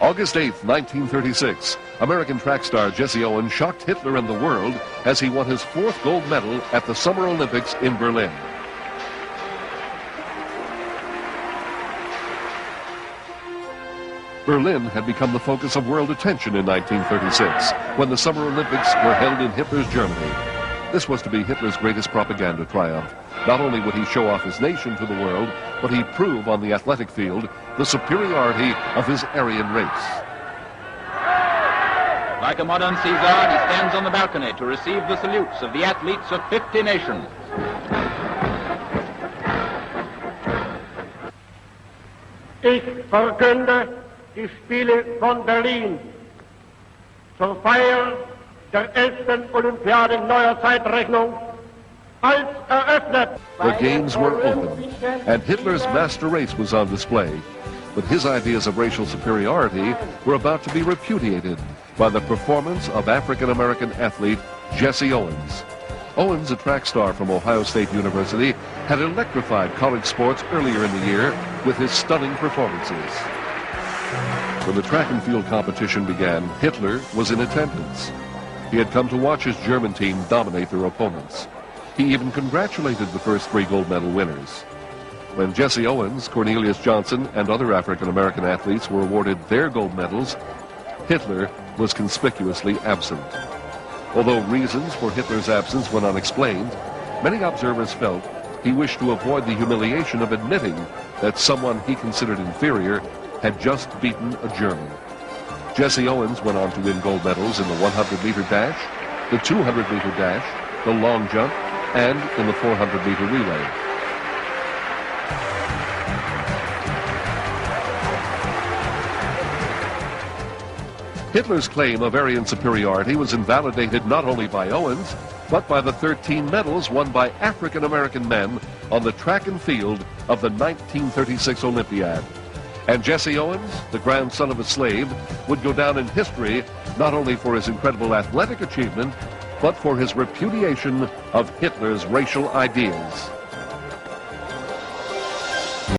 August 8, 1936, American track star Jesse Owens shocked Hitler and the world as he won his 4th gold medal at the Summer Olympics in Berlin. Berlin had become the focus of world attention in 1936, when the Summer Olympics were held in Hitler's Germany. This was to be Hitler's greatest propaganda triumph. Not only would he show off his nation to the world, but he'd prove on the athletic field the superiority of his Aryan race. Like a modern Caesar, he stands on the balcony to receive the salutes of the athletes of 50 nations. Ich verkünde die Spiele von Berlin zur Feier der 11. Olympiade neuer Zeitrechnung als eröffnet. The games were open, and Hitler's master race was on display. But his ideas of racial superiority were about to be repudiated by the performance of African-American athlete Jesse Owens. Owens, a track star from Ohio State University, had electrified college sports earlier in the year with his stunning performances. When the track and field competition began, Hitler was in attendance. He had come to watch his German team dominate their opponents. He even congratulated the first 3 gold medal winners. When Jesse Owens, Cornelius Johnson, and other African-American athletes were awarded their gold medals, Hitler was conspicuously absent. Although reasons for Hitler's absence went unexplained, many observers felt he wished to avoid the humiliation of admitting that someone he considered inferior had just beaten a German. Jesse Owens went on to win gold medals in the 100-meter dash, the 200-meter dash, the long jump, and in the 400-meter relay. Hitler's claim of Aryan superiority was invalidated not only by Owens, but by the 13 medals won by African-American men on the track and field of the 1936 Olympiad. And Jesse Owens, the grandson of a slave, would go down in history not only for his incredible athletic achievement, but for his repudiation of Hitler's racial ideas.